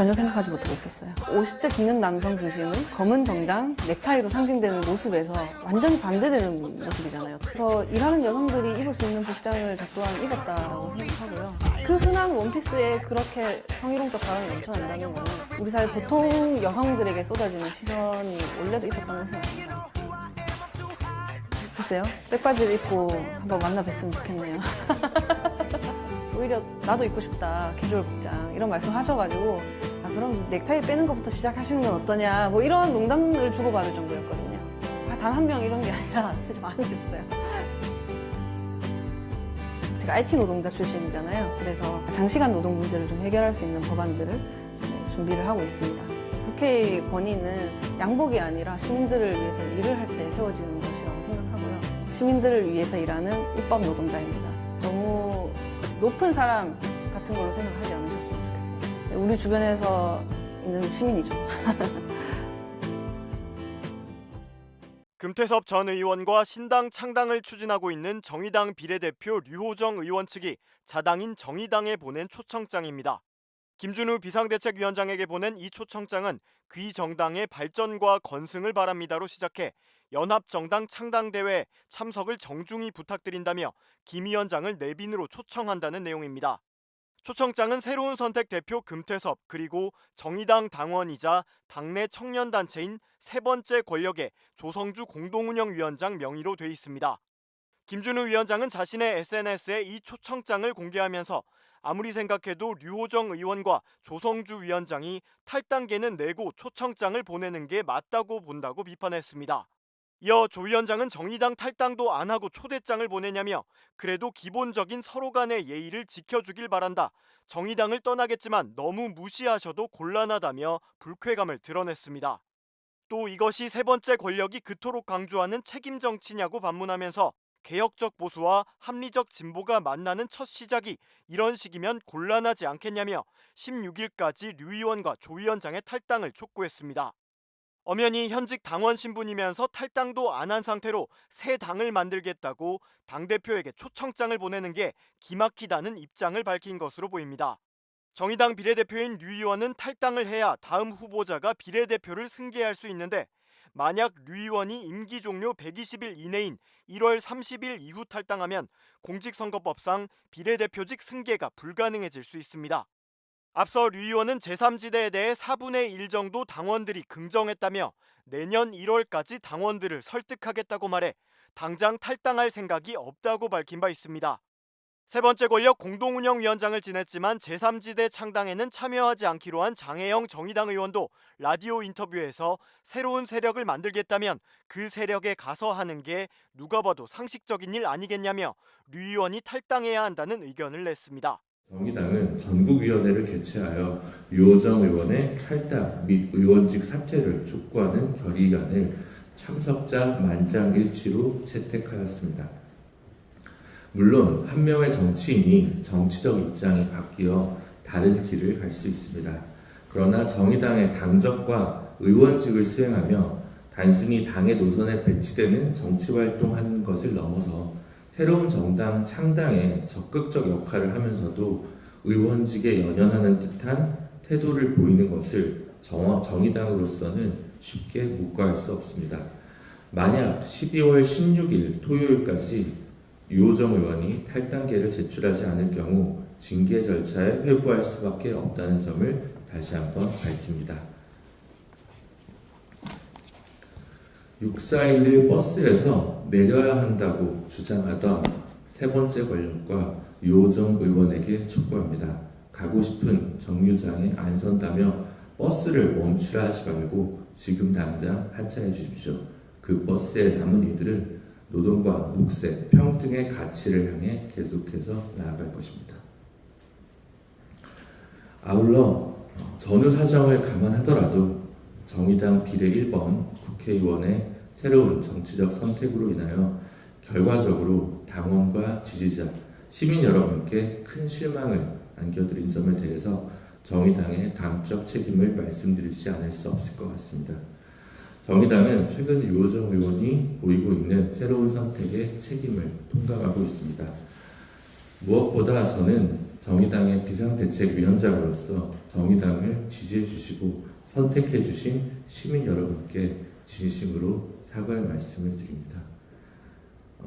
전혀 생각하지 못하고 있었어요. 50대 중년 남성 중심의 검은 정장, 넥타이로 상징되는 모습에서 완전히 반대되는 모습이잖아요. 그래서 일하는 여성들이 입을 수 있는 복장을 저 또한 입었다고 생각하고요. 그 흔한 원피스에 그렇게 성희롱적 발언이 넘쳐난다는 거는 우리 사회 보통 여성들에게 쏟아지는 시선이 원래도 있었다는 생각입니다. 글쎄요, 백바지를 입고 한번 만나 뵀으면 좋겠네요. 오히려 나도 입고 싶다, 캐주얼 복장 이런 말씀 하셔가지고 아 그럼 넥타이 빼는 것부터 시작하시는 건 어떠냐 뭐 이런 농담을 주고받을 정도였거든요. 단 한 명 이런 게 아니라 진짜 많이 했어요. 제가 IT 노동자 출신이잖아요. 그래서 장시간 노동 문제를 좀 해결할 수 있는 법안들을 준비를 하고 있습니다. 국회의 권위는 양복이 아니라 시민들을 위해서 일을 할 때 세워지는 것이라고 생각하고요. 시민들을 위해서 일하는 입법 노동자입니다. 너무 높은 사람 같은 걸로 생각하지 않으셨으면 좋겠습니다. 우리 주변에서 있는 시민이죠. 금태섭 전 의원과 신당 창당을 추진하고 있는 정의당 비례대표 류호정 의원 측이 자당인 정의당에 보낸 초청장입니다. 김준우 비상대책위원장에게 보낸 이 초청장은 귀 정당의 발전과 건승을 바랍니다로 시작해 연합정당 창당대회 참석을 정중히 부탁드린다며 김 위원장을 내빈으로 초청한다는 내용입니다. 초청장은 새로운 선택 대표 금태섭 그리고 정의당 당원이자 당내 청년단체인 세 번째 권력의 조성주 공동운영위원장 명의로 돼 있습니다. 김준우 위원장은 자신의 SNS에 이 초청장을 공개하면서 아무리 생각해도 류호정 의원과 조성주 위원장이 탈당계는 내고 초청장을 보내는 게 맞다고 본다고 비판했습니다. 이어 조 위원장은 정의당 탈당도 안 하고 초대장을 보내냐며 그래도 기본적인 서로 간의 예의를 지켜주길 바란다. 정의당을 떠나겠지만 너무 무시하셔도 곤란하다며 불쾌감을 드러냈습니다. 또 이것이 세 번째 권력이 그토록 강조하는 책임 정치냐고 반문하면서 개혁적 보수와 합리적 진보가 만나는 첫 시작이 이런 식이면 곤란하지 않겠냐며 16일까지 류 의원과 조 위원장의 탈당을 촉구했습니다. 엄연히 현직 당원 신분이면서 탈당도 안 한 상태로 새 당을 만들겠다고 당대표에게 초청장을 보내는 게 기막히다는 입장을 밝힌 것으로 보입니다. 정의당 비례대표인 류 의원은 탈당을 해야 다음 후보자가 비례대표를 승계할 수 있는데 만약 류 의원이 임기 종료 120일 이내인 1월 30일 이후 탈당하면 공직선거법상 비례대표직 승계가 불가능해질 수 있습니다. 앞서 류 의원은 제3지대에 대해 4분의 1 정도 당원들이 긍정했다며 내년 1월까지 당원들을 설득하겠다고 말해 당장 탈당할 생각이 없다고 밝힌 바 있습니다. 세 번째 권력 공동운영위원장을 지냈지만 제3지대 창당에는 참여하지 않기로 한 장혜영 정의당 의원도 라디오 인터뷰에서 새로운 세력을 만들겠다면 그 세력에 가서 하는 게 누가 봐도 상식적인 일 아니겠냐며 류 의원이 탈당해야 한다는 의견을 냈습니다. 정의당은 전국위원회를 개최하여 류호정 의원의 탈당 및 의원직 사퇴를 촉구하는 결의안을 참석자 만장일치로 채택하였습니다. 물론 한 명의 정치인이 정치적 입장이 바뀌어 다른 길을 갈 수 있습니다. 그러나 정의당의 당적과 의원직을 수행하며 단순히 당의 노선에 배치되는 정치활동하는 것을 넘어서 새로운 정당 창당에 적극적 역할을 하면서도 의원직에 연연하는 듯한 태도를 보이는 것을 정의당으로서는 쉽게 묵과할 수 없습니다. 만약 12월 16일 토요일까지 류호정 의원이 탈당계를 제출하지 않을 경우 징계 절차에 회부할 수밖에 없다는 점을 다시 한번 밝힙니다. 6411 버스에서 내려야 한다고 주장하던 세 번째 권력과 류호정 의원에게 촉구합니다. 가고 싶은 정류장에 안 선다며 버스를 멈추라 하지 말고 지금 당장 하차해 주십시오. 그 버스에 담은 이들은 노동과 녹색, 평등의 가치를 향해 계속해서 나아갈 것입니다. 아울러 전후 사정을 감안하더라도 정의당 비례 1번 국회의원의 새로운 정치적 선택으로 인하여 결과적으로 당원과 지지자, 시민 여러분께 큰 실망을 안겨드린 점에 대해서 정의당의 당적 책임을 말씀드리지 않을 수 없을 것 같습니다. 정의당은 최근 류호정 의원이 보이고 있는 새로운 선택의 책임을 통감하고 있습니다. 무엇보다 저는 정의당의 비상대책위원장으로서 정의당을 지지해 주시고 선택해 주신 시민 여러분께 진심으로 사과의 말씀을 드립니다.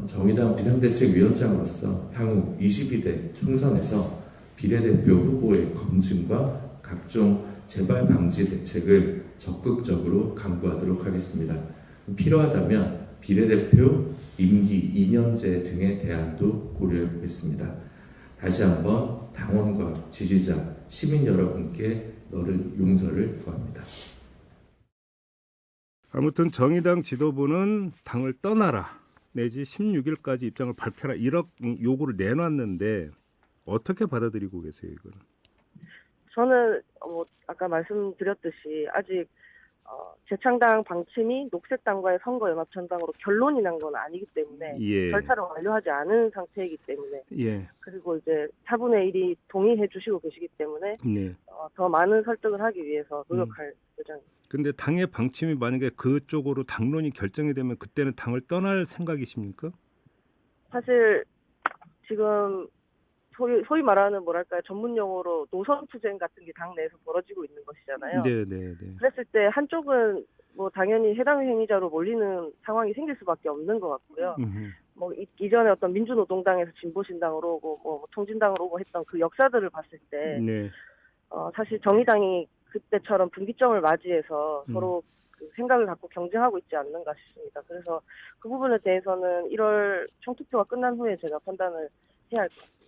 정의당 비상대책위원장으로서 향후 22대 총선에서 비례대표 후보의 검증과 각종 재발 방지 대책을 적극적으로 강구하도록 하겠습니다. 필요하다면 비례대표 임기 2년제 등의 대안도 고려해 보겠습니다. 다시 한번 당원과 지지자, 시민 여러분께 용서를 구합니다. 아무튼 정의당 지도부는 당을 떠나라 내지 16일까지 입장을 밝혀라 이런 요구를 내놨는데 어떻게 받아들이고 계세요 이거는? 저는 아까 말씀드렸듯이 아직 재창당 방침이 녹색당과의 선거연합전당으로 결론이 난 건 아니기 때문에 예. 절차를 완료하지 않은 상태이기 때문에 예. 그리고 이제 4분의 1이 동의해 주시고 계시기 때문에 네. 더 많은 설득을 하기 위해서 노력할 예정입니다. 근데 당의 방침이 만약에 그쪽으로 당론이 결정이 되면 그때는 당을 떠날 생각이십니까? 사실 지금 소위 말하는 전문 용어로 노선 투쟁 같은 게 당내에서 벌어지고 있는 것이잖아요. 네, 네, 네. 그랬을 때 한쪽은 당연히 해당 행위자로 몰리는 상황이 생길 수밖에 없는 것 같고요. 이전에 어떤 민주노동당에서 진보신당으로 오고 통진당으로 오고 했던 그 역사들을 봤을 때 네. 사실 정의당이 그때처럼 분기점을 맞이해서 서로 그 생각을 갖고 경쟁하고 있지 않는가 싶습니다. 그래서 그 부분에 대해서는 1월 총투표가 끝난 후에 제가 판단을 해야 할 것 같습니다.